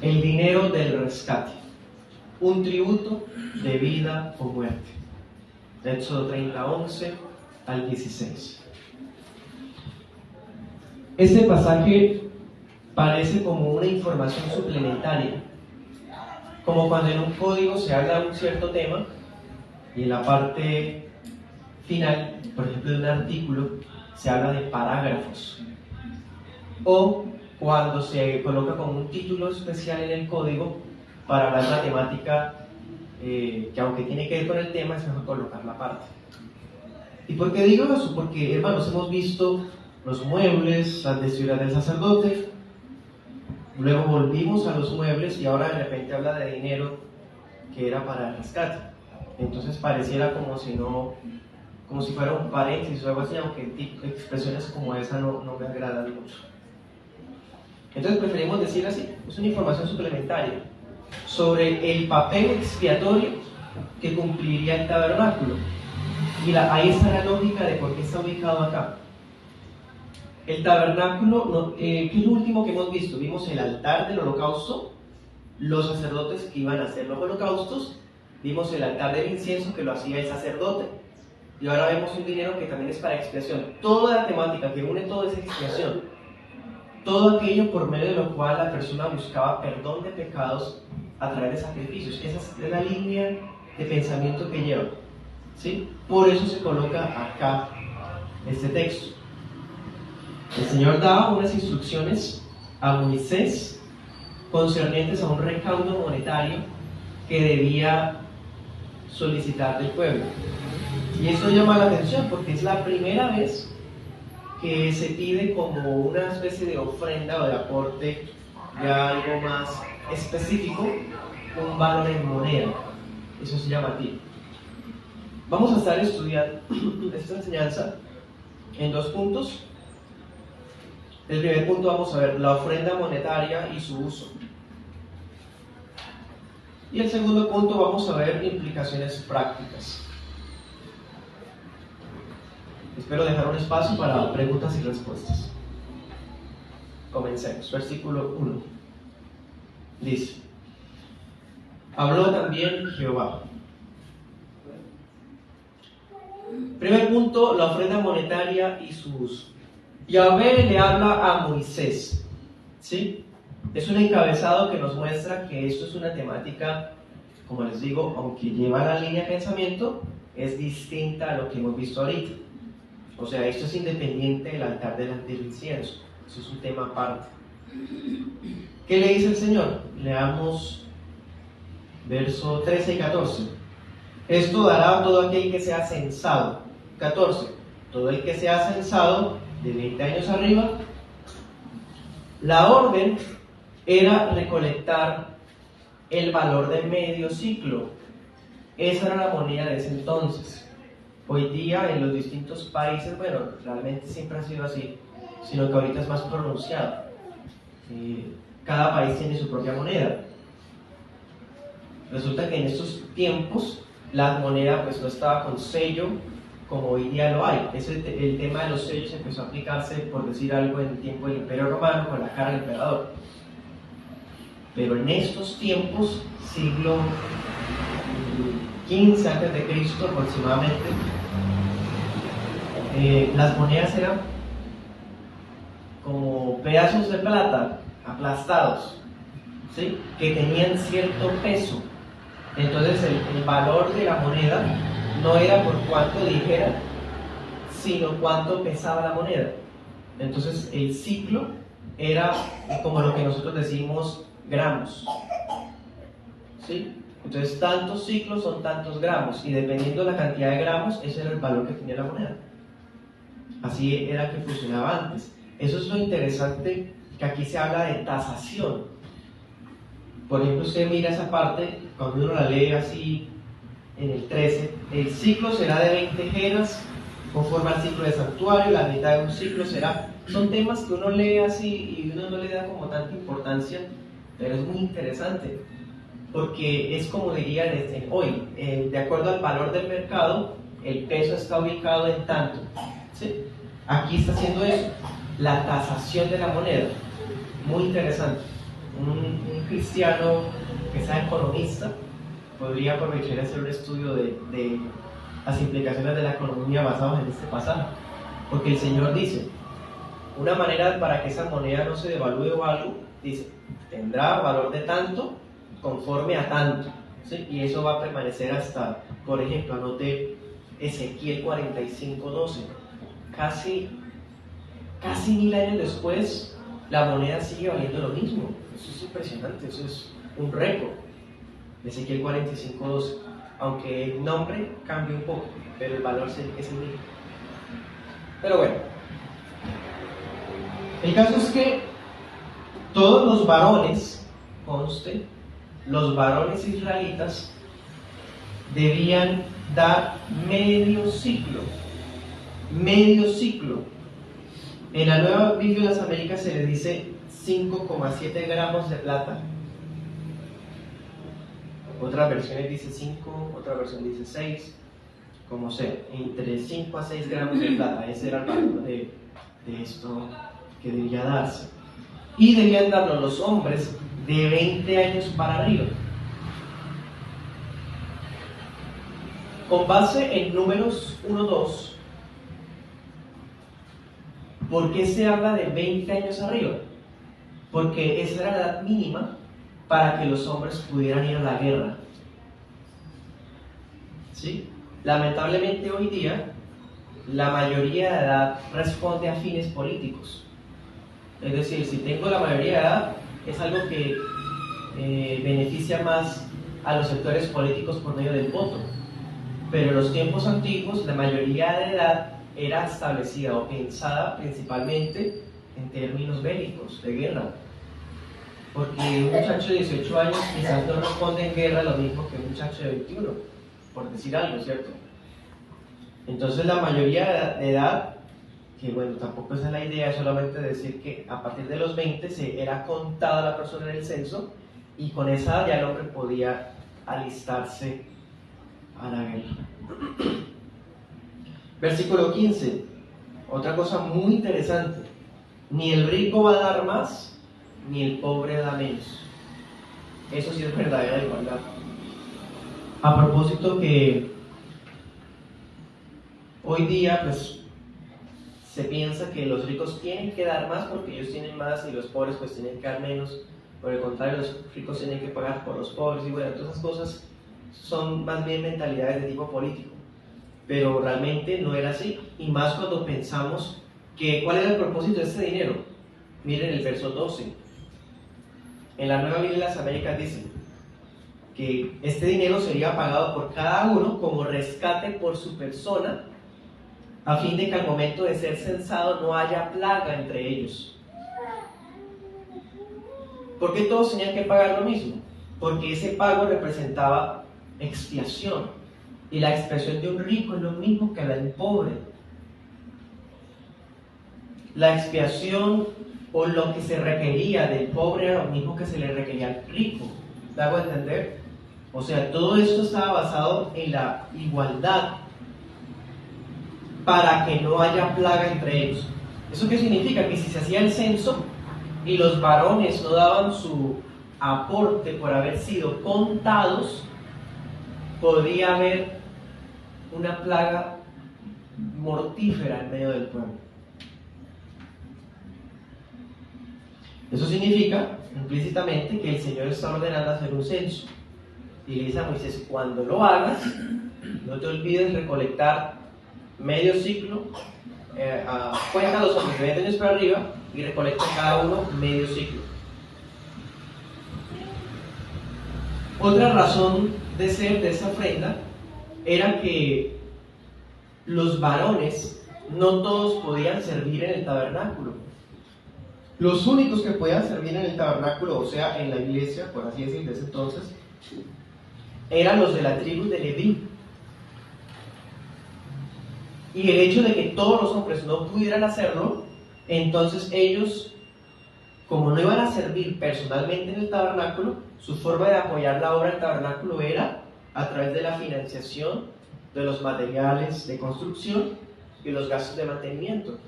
El dinero del rescate, un tributo de vida o muerte. Éxodo 30, 11 al 16. Este pasaje parece como una información suplementaria, como cuando en un código se habla de un cierto tema y en la parte final, por ejemplo de un artículo, se habla de parágrafos, o cuando se coloca como un título especial en el código para hablar de una temática que aunque tiene que ver con el tema, es mejor colocarla aparte. ¿Y por qué digo eso? Porque, hermanos, hemos visto los muebles, las vestiduras del sacerdote, luego volvimos a los muebles y ahora de repente habla de dinero que era para el rescate. Entonces pareciera como si fuera un paréntesis o algo así, aunque expresiones como esa no me agradan mucho. Entonces preferimos decir así, es una información suplementaria sobre el papel expiatorio que cumpliría el tabernáculo. Y ahí está la lógica de por qué está ubicado acá. El tabernáculo, ¿qué es lo último que hemos visto? Vimos el altar del holocausto, los sacerdotes que iban a hacer los holocaustos, vimos el altar del incienso que lo hacía el sacerdote, y ahora vemos un dinero que también es para expiación. Toda la temática que une toda esa expiación, todo aquello por medio de lo cual la persona buscaba perdón de pecados a través de sacrificios. Esa es la línea de pensamiento que lleva, ¿sí? Por eso se coloca acá este texto. El Señor daba unas instrucciones a Moisés concernientes a un recaudo monetario que debía solicitar del pueblo. Y eso llama la atención porque es la primera vez que se pide como una especie de ofrenda o de aporte de algo más específico, un valor en moneda. Eso es llamativo. Vamos a estar estudiando esta enseñanza en 2 puntos. El primer punto vamos a ver la ofrenda monetaria y su uso. Y el segundo punto vamos a ver implicaciones prácticas. Espero dejar un espacio para preguntas y respuestas. Comencemos. Versículo 1. Dice: habló también Jehová. Primer punto, la ofrenda monetaria y su uso. Yahvé le habla a Moisés, ¿sí? Es un encabezado que nos muestra que esto es una temática, como les digo, aunque lleva la línea de pensamiento, es distinta a lo que hemos visto ahorita. O sea, esto es independiente del altar del incienso. Eso es un tema aparte. ¿Qué le dice el Señor? Leamos verso 13 y 14. Esto dará a todo aquel que sea censado. 14. Todo el que sea censado de 20 años arriba. La orden era recolectar el valor de medio ciclo. Esa era la moneda de ese entonces. Hoy día en los distintos países, bueno, realmente siempre ha sido así, sino que ahorita es más pronunciado. Cada país tiene su propia moneda. Resulta que en estos tiempos la moneda pues no estaba con sello como hoy día lo hay. El tema de los sellos empezó a aplicarse, por decir algo, en el tiempo del Imperio Romano con la cara del emperador. Pero en estos tiempos, siglo XV a.C. aproximadamente, las monedas eran como pedazos de plata aplastados, ¿sí? Que tenían cierto peso. Entonces el valor de la moneda no era por cuánto dijera, sino cuánto pesaba la moneda. Entonces el ciclo era como lo que nosotros decimos gramos, ¿sí? Entonces tantos ciclos son tantos gramos, y dependiendo de la cantidad de gramos, ese era el valor que tenía la moneda. Así era que funcionaba antes. Eso es lo interesante, que aquí se habla de tasación. Por ejemplo, usted mira esa parte, cuando uno la lee así en el 13, el ciclo será de 20 geras, conforme al ciclo de santuario, la mitad de un ciclo será... Son temas que uno lee así y uno no le da como tanta importancia, pero es muy interesante, porque es como dirían hoy, de acuerdo al valor del mercado, el peso está ubicado en tanto, ¿sí? Aquí está haciendo eso, la tasación de la moneda, muy interesante, un cristiano que sea economista podría aprovechar y hacer un estudio de las implicaciones de la economía basadas en este pasaje. Porque el Señor dice, una manera para que esa moneda no se devalúe o algo, dice, tendrá valor de tanto conforme a tanto, ¿sí? Y eso va a permanecer hasta, por ejemplo, anoté Ezequiel 45:12, casi 1000 años después, la moneda sigue valiendo lo mismo. Eso es impresionante, eso es un récord. Ezequiel 45:12, aunque el nombre cambie un poco, pero el valor es el mismo. Pero bueno, el caso es que todos los varones, conste, los varones israelitas debían dar medio ciclo. En la Nueva Biblia de las Américas se le dice 5,7 gramos de plata. Otras versiones dice 5, otra versión dice 6, como sea, entre 5 a 6 gramos de plata. Ese era el valor de esto que debía darse. Y debían darlo los hombres de 20 años para arriba. Con base en Números 1:2, ¿por qué se habla de 20 años arriba? Porque esa era la edad mínima para que los hombres pudieran ir a la guerra. ¿Sí? Lamentablemente hoy día, la mayoría de edad responde a fines políticos. Es decir, si tengo la mayoría de edad, es algo que beneficia más a los sectores políticos por medio del voto. Pero en los tiempos antiguos, la mayoría de edad era establecida o pensada principalmente en términos bélicos, de guerra. Porque un muchacho de 18 años quizás no responde en guerra lo mismo que un muchacho de 21, por decir algo, ¿cierto? Entonces la mayoría de edad, que bueno, tampoco esa es la idea, es solamente decir que a partir de los 20 se era contada la persona en el censo y con esa edad ya el hombre podía alistarse a la guerra. Versículo 15, otra cosa muy interesante, ni el rico va a dar más, ni el pobre da menos. Eso sí es verdadera igualdad. A propósito que hoy día pues se piensa que los ricos tienen que dar más porque ellos tienen más y los pobres pues tienen que dar menos. Por el contrario, los ricos tienen que pagar por los pobres y bueno, todas esas cosas son más bien mentalidades de tipo político. Pero realmente no era así. Y más cuando pensamos que ¿cuál era el propósito de este dinero? Miren el verso 12. En la Nueva Biblia de las Américas dice que este dinero sería pagado por cada uno como rescate por su persona, a fin de que al momento de ser censado no haya plaga entre ellos. ¿Por qué todos tenían que pagar lo mismo? Porque ese pago representaba expiación. Y la expiación de un rico es lo mismo que la de un pobre. La expiación o lo que se requería del pobre era lo mismo que se le requería al rico. ¿Me hago entender? O sea, todo esto estaba basado en la igualdad para que no haya plaga entre ellos. ¿Eso qué significa? Que si se hacía el censo y los varones no daban su aporte por haber sido contados, podría haber una plaga mortífera en medio del pueblo. Eso significa implícitamente que el Señor está ordenando hacer un censo y le dice a Moisés, cuando lo hagas, no te olvides recolectar medio ciclo, cuenta los hombres de 20 años para arriba y recolecta cada uno medio ciclo. Otra razón de ser de esa ofrenda era que los varones no todos podían servir en el tabernáculo. Los únicos que podían servir en el tabernáculo, o sea, en la iglesia, por así decir, de ese entonces, eran los de la tribu de Leví. Y el hecho de que todos los hombres no pudieran hacerlo, entonces ellos, como no iban a servir personalmente en el tabernáculo, su forma de apoyar la obra del tabernáculo era a través de la financiación de los materiales de construcción y los gastos de mantenimiento.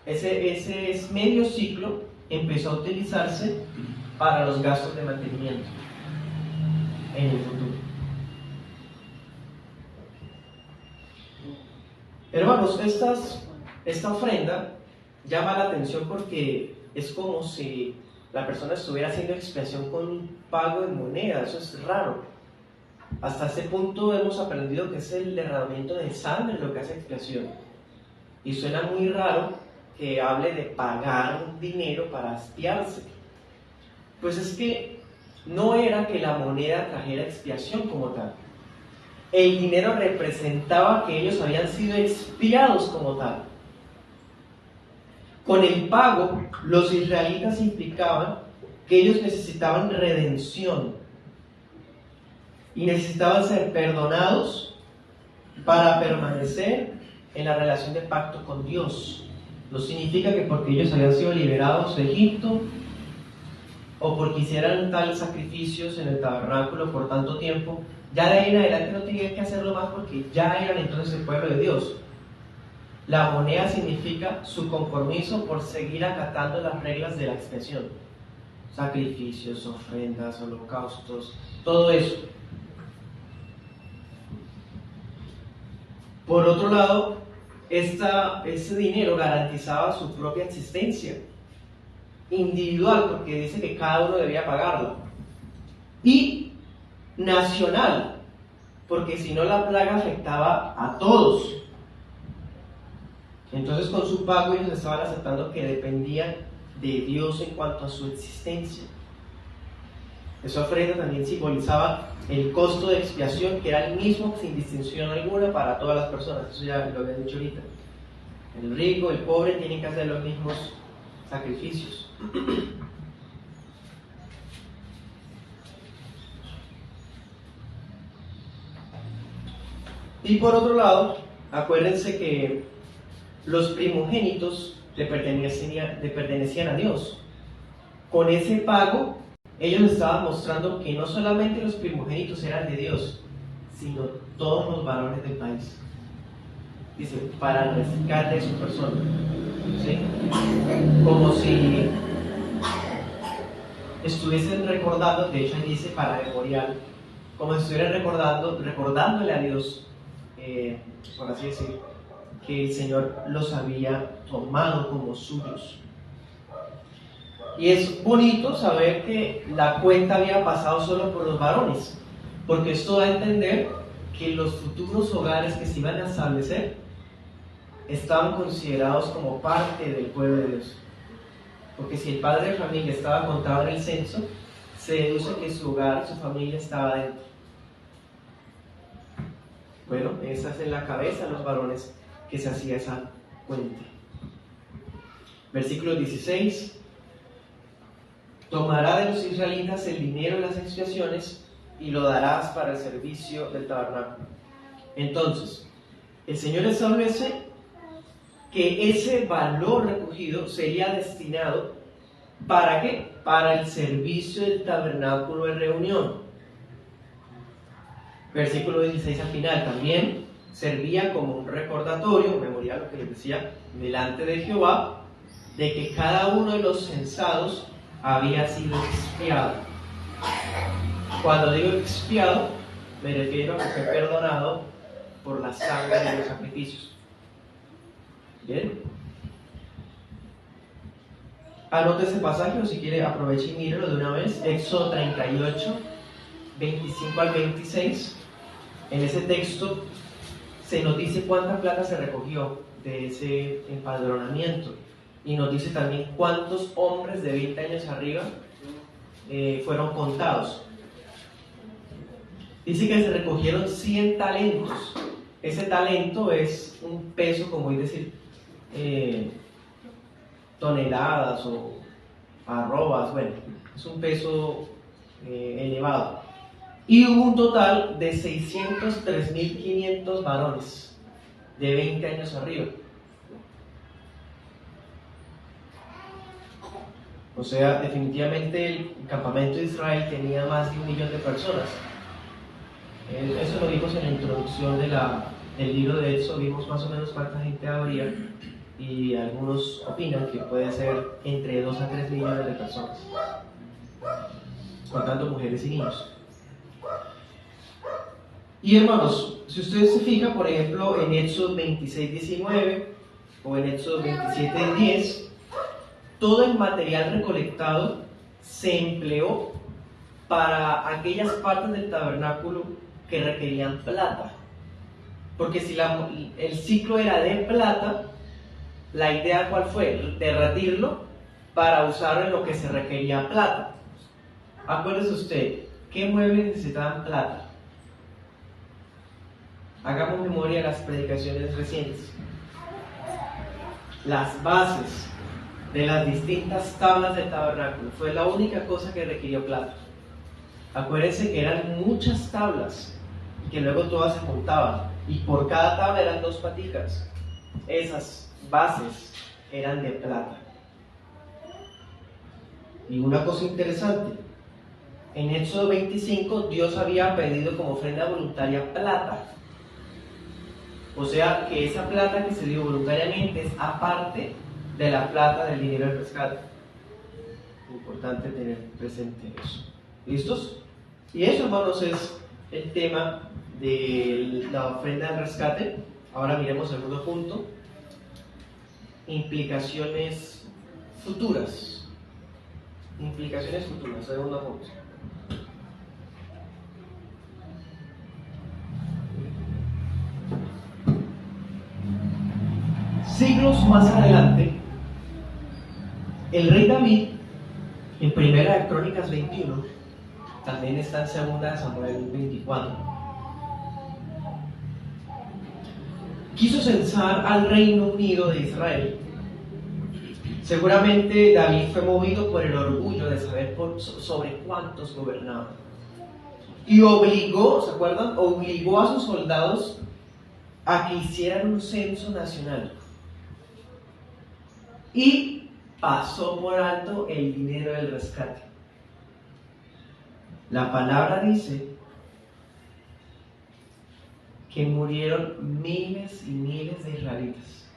Ese medio ciclo empezó a utilizarse para los gastos de mantenimiento en el futuro. Hermanos, esta ofrenda llama la atención porque es como si la persona estuviera haciendo expiación con un pago en moneda. Eso es raro. Hasta este punto hemos aprendido que es el derramamiento de sangre lo que hace expiación. Y suena muy raro que hable de pagar un dinero para expiarse. Pues es que no era que la moneda trajera expiación como tal. El dinero representaba que ellos habían sido expiados como tal. Con el pago, los israelitas implicaban que ellos necesitaban redención y necesitaban ser perdonados para permanecer en la relación de pacto con Dios. No significa que porque ellos habían sido liberados de Egipto o porque hicieran tales sacrificios en el tabernáculo por tanto tiempo, ya de ahí en adelante no tenían que hacerlo más porque ya eran entonces el pueblo de Dios. La moneda significa su compromiso por seguir acatando las reglas de la expiación. Sacrificios, ofrendas, holocaustos, todo eso. Por otro lado, ese dinero garantizaba su propia existencia individual, porque dice que cada uno debía pagarlo, y nacional, porque si no la plaga afectaba a todos. Entonces con su pago ellos estaban aceptando que dependían de Dios en cuanto a su existencia. Esa ofrenda también simbolizaba el costo de expiación, que era el mismo sin distinción alguna para todas las personas. Eso ya lo había dicho ahorita. El rico, el pobre tienen que hacer los mismos sacrificios. Y por otro lado, acuérdense que los primogénitos le pertenecían a Dios. Con ese pago, ellos estaban mostrando que no solamente los primogénitos eran de Dios, sino todos los varones del país. Dice, para el rescate de su persona. ¿Sí? Como si estuviesen recordando, de hecho ahí dice para memorial, como si estuvieran recordándole a Dios, por así decir, que el Señor los había tomado como suyos. Y es bonito saber que la cuenta había pasado solo por los varones, porque esto da a entender que los futuros hogares que se iban a establecer estaban considerados como parte del pueblo de Dios. Porque si el padre de familia estaba contado en el censo, se deduce que su hogar, su familia estaba dentro. Bueno, esa es en la cabeza de los varones que se hacía esa cuenta. Versículo 16. Tomará de los israelitas el dinero de las expiaciones y lo darás para el servicio del tabernáculo. Entonces, el Señor establece que ese valor recogido sería destinado ¿para qué? Para el servicio del tabernáculo de reunión. Versículo 16 al final, también servía como un recordatorio, memorial, lo que les decía, delante de Jehová, de que cada uno de los censados había sido expiado. Cuando digo expiado, me refiero a que fue perdonado por la sangre de los sacrificios. ¿Bien? Anote ese pasaje, o si quiere aproveche y mírelo de una vez. Éxodo 38, 25 al 26. En ese texto se nos dice cuánta plata se recogió de ese empadronamiento. Y nos dice también cuántos hombres de 20 años arriba fueron contados. Dice que se recogieron 100 talentos. Ese talento es un peso, como es decir, toneladas o arrobas, bueno, es un peso elevado. Y hubo un total de 603.500 varones de 20 años arriba. O sea, definitivamente el campamento de Israel tenía más de 1 millón de personas. Eso lo vimos en la introducción del libro de Éxodo, vimos más o menos cuánta gente habría, y algunos opinan que puede ser entre 2 a 3 millones de personas. contando mujeres y niños. Y hermanos, si ustedes se fijan, por ejemplo, en Éxodo 26:19 o en Éxodo 27:10, todo el material recolectado se empleó para aquellas partes del tabernáculo que requerían plata. Porque si el ciclo era de plata, la idea ¿cuál fue? Derretirlo para usarlo en lo que se requería plata. Acuérdese usted, ¿qué muebles necesitaban plata? Hagamos memoria de las predicaciones recientes. Las bases de las distintas tablas del tabernáculo fue la única cosa que requirió plata. Acuérdense que eran muchas tablas y que luego todas se juntaban y por cada tabla eran 2 paticas. Esas bases eran de plata. Y una cosa interesante, en Éxodo 25 Dios había pedido como ofrenda voluntaria plata. O sea que esa plata que se dio voluntariamente es aparte de la plata del dinero del rescate. Importante tener presente eso. ¿Listos? Y eso, hermanos, es el tema de la ofrenda del rescate. Ahora miremos el segundo punto. Implicaciones futuras. Implicaciones futuras, segundo punto. Siglos más adelante, el rey David, en Primera de Crónicas 21, también está en Segunda de Samuel 24, quiso censar al Reino Unido de Israel. Seguramente David fue movido por el orgullo de saber sobre cuántos gobernaban. Y obligó, ¿se acuerdan? Obligó a sus soldados a que hicieran un censo nacional. Y pasó por alto el dinero del rescate. La palabra dice que murieron miles y miles de israelitas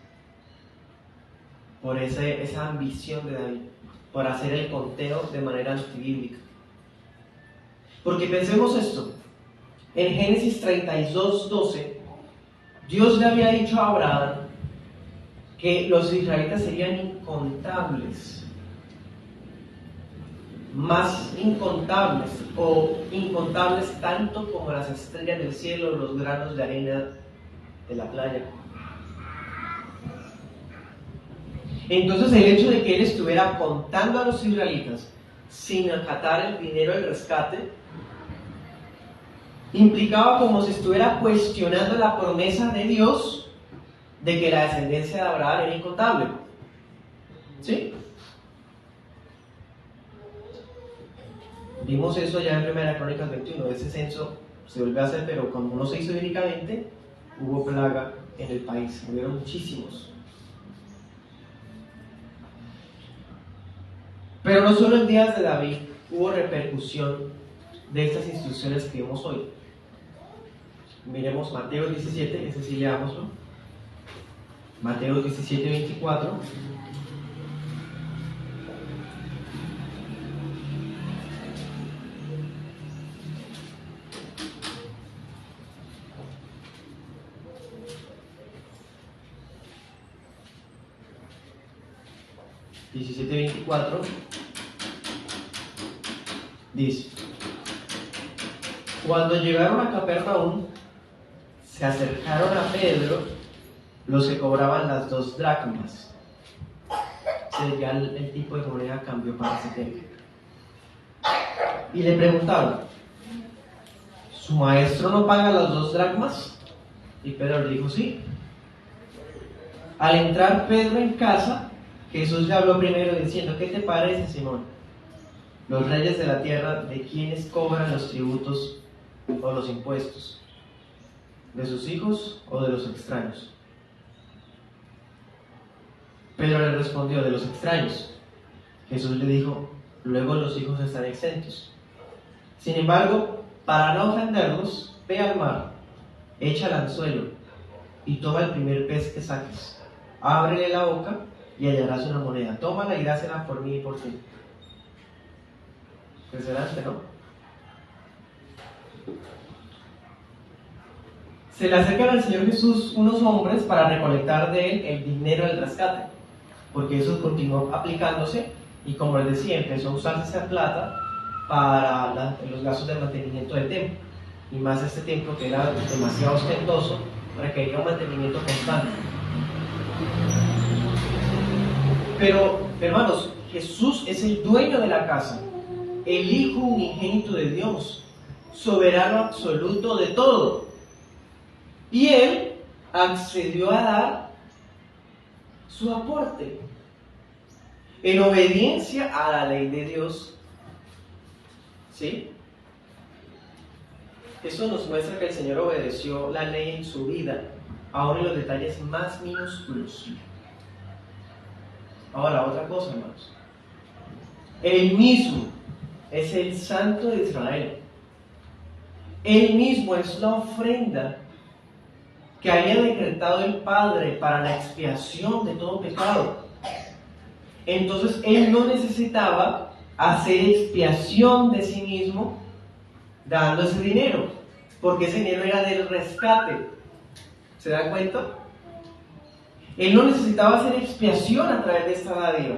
por esa ambición de David, por hacer el conteo de manera antibíblica. Porque pensemos esto, en Génesis 32:12, Dios le había dicho a Abraham que los israelitas serían incontables, más incontables o incontables tanto como las estrellas del cielo o los granos de arena de la playa. Entonces el hecho de que él estuviera contando a los israelitas sin acatar el dinero del rescate implicaba como si estuviera cuestionando la promesa de Dios de que la descendencia de Abraham era incontable. ¿Sí? Vimos eso ya en Primera Crónicas 21. Ese censo se volvió a hacer, pero como no se hizo bíblicamente, hubo plaga en el país. Murieron muchísimos. Pero no solo en días de David hubo repercusión de estas instrucciones que vemos hoy. Miremos Mateo 17, ese sí leámoslo. Mateo 17:24. Dice: cuando llegaron a Capernaum, se acercaron a Pedro los que cobraban las 2 dracmas. Ya el tipo de moneda cambió para ese tiempo. Y le preguntaron: ¿su maestro no paga las 2 dracmas? Y Pedro le dijo: sí. Al entrar Pedro en casa, Jesús le habló primero diciendo: ¿qué te parece, Simón? Los reyes de la tierra, ¿de quiénes cobran los tributos o los impuestos? ¿De sus hijos o de los extraños? Pedro le respondió: de los extraños. Jesús le dijo: luego los hijos están exentos. Sin embargo, para no ofenderlos, ve al mar, echa el anzuelo y toma el primer pez que saques. Ábrele la boca y hallarás una moneda. Tómala y dásela por mí y por ti. Impresionante, ¿no? Se le acercan al Señor Jesús unos hombres para recolectar de él el dinero del rescate, porque eso continuó aplicándose y, como les decía, empezó a usarse esa plata para los gastos de mantenimiento del templo, y más este templo que era demasiado ostentoso, requería un mantenimiento constante. Pero, hermanos, Jesús es el dueño de la casa, el Hijo unigénito de Dios, soberano absoluto de todo. Y Él accedió a dar su aporte en obediencia a la ley de Dios. ¿Sí? Eso nos muestra que el Señor obedeció la ley en su vida, aún en los detalles más minúsculos. Ahora, otra cosa, hermanos. Él mismo es el Santo de Israel. Él mismo es la ofrenda que había decretado el Padre para la expiación de todo pecado. Entonces, Él no necesitaba hacer expiación de sí mismo dando ese dinero, porque ese dinero era del rescate. ¿Se dan cuenta? Él no necesitaba hacer expiación a través de esta dádiva.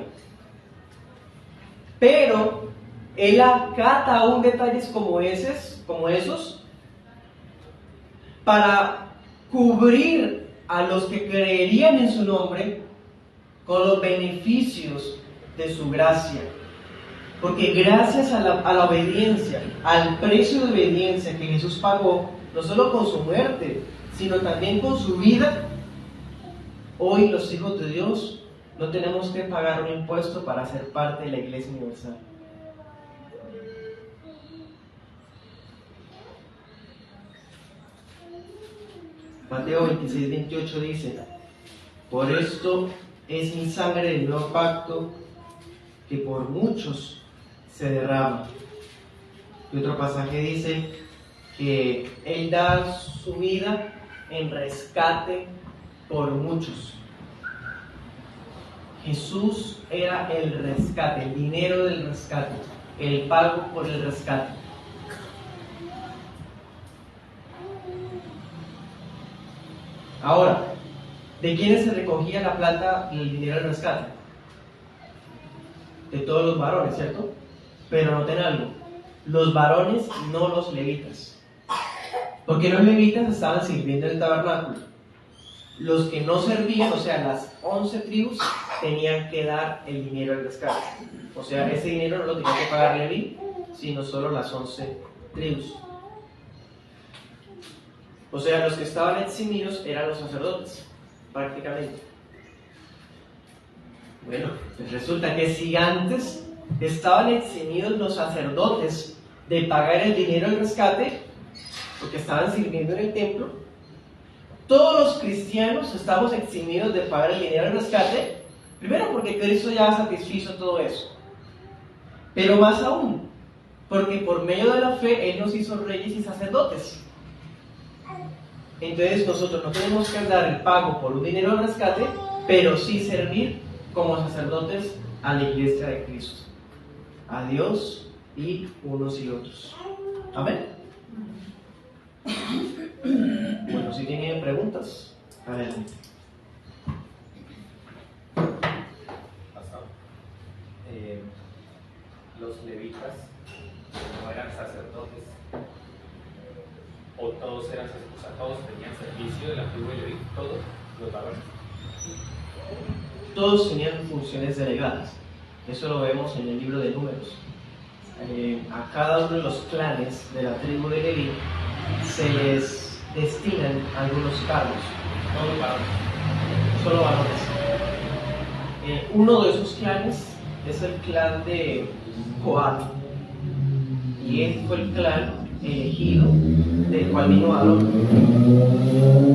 Pero Él acata aún detalles como esos, para cubrir a los que creerían en su nombre con los beneficios de su gracia. Porque gracias a la obediencia, al precio de obediencia que Jesús pagó, no solo con su muerte, sino también con su vida, hoy los hijos de Dios no tenemos que pagar un impuesto para ser parte de la Iglesia Universal. Mateo 26:28 dice: por esto es mi sangre del nuevo pacto, que por muchos se derrama. Y otro pasaje dice que Él da su vida en rescate por muchos. Jesús era el rescate, el dinero del rescate, el pago por el rescate. Ahora, ¿de quiénes se recogía la plata y el dinero del rescate? De todos los varones, ¿cierto? Pero noten algo, los varones, no los levitas, porque los levitas estaban sirviendo en el tabernáculo. Los que no servían, o sea, las 11 tribus, tenían que dar el dinero del rescate. O sea, ese dinero no lo tenía que pagar Leví, sino solo las 11 tribus. O sea, los que estaban eximidos eran los sacerdotes, prácticamente. Bueno, pues resulta que si antes estaban eximidos los sacerdotes de pagar el dinero del rescate, porque estaban sirviendo en el templo, todos los cristianos estamos eximidos de pagar el dinero del rescate, primero porque Cristo ya satisfizo todo eso, pero más aún, porque por medio de la fe Él nos hizo reyes y sacerdotes. Entonces nosotros no tenemos que dar el pago por un dinero de rescate, pero sí servir como sacerdotes a la iglesia de Cristo, a Dios y unos y otros. Amén. Bueno, si tienen preguntas, adelante. Los levitas no eran sacerdotes, o todos eran sacerdotes, o sea, todos tenían servicio de la tribu de Leví, todos los varones. Todos tenían funciones delegadas. Eso lo vemos en el libro de Números. A cada uno de los clanes de la tribu de Leví se les destinan algunos cargos. Todos varones. Solo varones. Uno de esos clanes es el clan de Coat, y él fue el clan elegido del cual vino Aarón.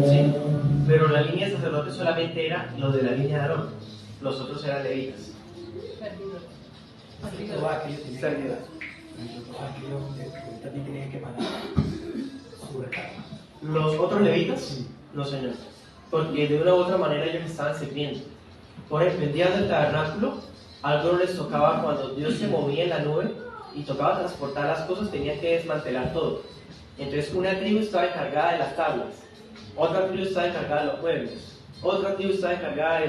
¿Sí? Pero la línea de sacerdotes solamente era lo de la línea de Aarón, los otros eran levitas. También tenían que pagar su rescate. Los otros levitas, no, señor, porque de una u otra manera ellos estaban sirviendo. Por ejemplo, el día del tabernáculo, a algunos les tocaba, cuando Dios se movía en la nube, y tocaba transportar las cosas, tenía que desmantelar todo. Entonces una tribu estaba encargada de las tablas, otra tribu estaba encargada de los muebles, otra tribu estaba encargada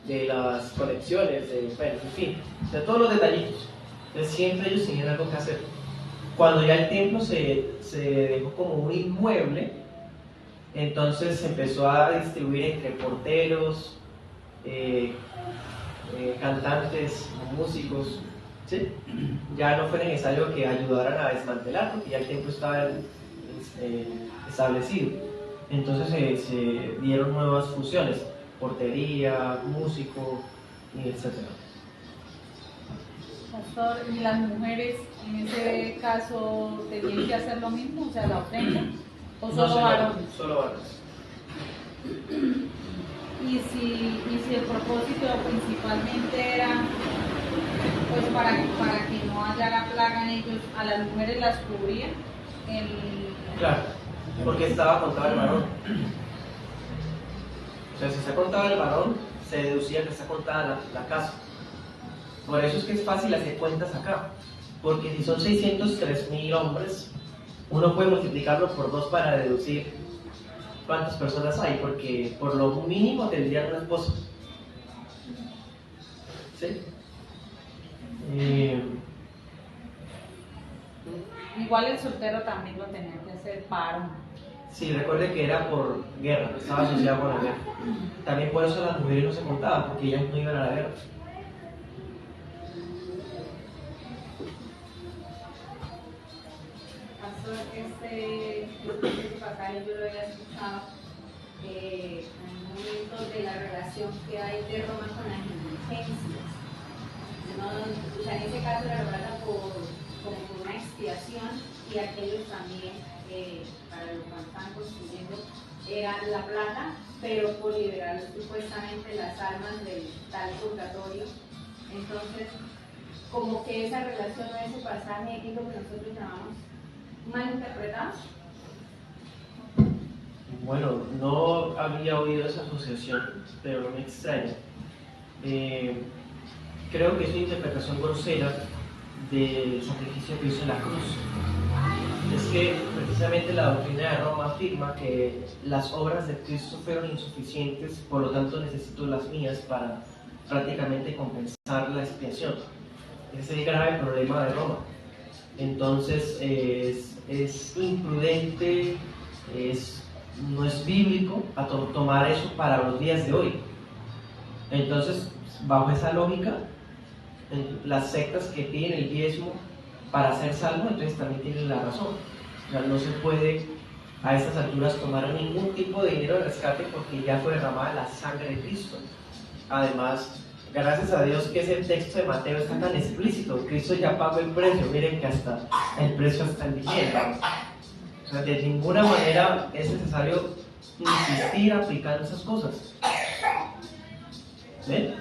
de las conexiones, en fin, de todos los detallitos. Entonces siempre ellos tenían algo que hacer. Cuando ya el templo se dejó como un inmueble, entonces se empezó a distribuir entre porteros, cantantes, músicos, ¿sí? Ya no fue necesario que ayudaran a desmantelar porque ya el templo estaba establecido. Entonces se dieron nuevas funciones, portería, músico, etc. Pastor, ¿y las mujeres en ese caso tenían que hacer lo mismo, o sea, la ofrenda? ¿O solo varones? Solo varones. Y si el propósito principalmente era pues para que no haya la plaga en ellos, a las mujeres las cubría Claro, porque estaba contado el varón. O sea, si se contaba el varón, se deducía que está contada la casa. Por eso es que es fácil hacer cuentas acá, porque si son 603.000 hombres, uno puede multiplicarlo por 2 para deducir cuántas personas hay, porque por lo mínimo tendrían una esposa. ¿Sí? Igual el soltero también lo tenía que hacer paro. Sí, recuerde que era por guerra, estaba asociado con la guerra. También por eso las mujeres no se contaban, porque ellas no iban a la guerra. Pastor, este pasaje yo lo había escuchado en un momento de la relación que hay de Roma con las indulgencias. ¿No? O sea, en ese caso era verdad como por una expiación y aquellos también, para lo que están construyendo, era la plata, pero por liberar supuestamente las almas del tal purgatorio. Entonces, como que esa relación o ese pasaje es lo que nosotros llamamos mal interpretado. Bueno, no había oído esa asociación, pero no me extraña. Creo que es una interpretación grosera del sacrificio que hizo en la cruz. Es que precisamente la doctrina de Roma afirma que las obras de Cristo fueron insuficientes, por lo tanto necesito las mías para prácticamente compensar la expiación. Ese es el grave problema de Roma. Entonces es imprudente, no es bíblico tomar eso para los días de hoy. Entonces, bajo esa lógica, las sectas que piden el diezmo para ser salvo, entonces también tienen la razón. O sea, no se puede a estas alturas tomar ningún tipo de dinero de rescate porque ya fue derramada la sangre de Cristo. Además, gracias a Dios que ese texto de Mateo está tan explícito. Cristo ya pagó el precio. Miren que hasta el precio está en dinero. O sea, de ninguna manera es necesario insistir aplicando esas cosas. ¿Ven?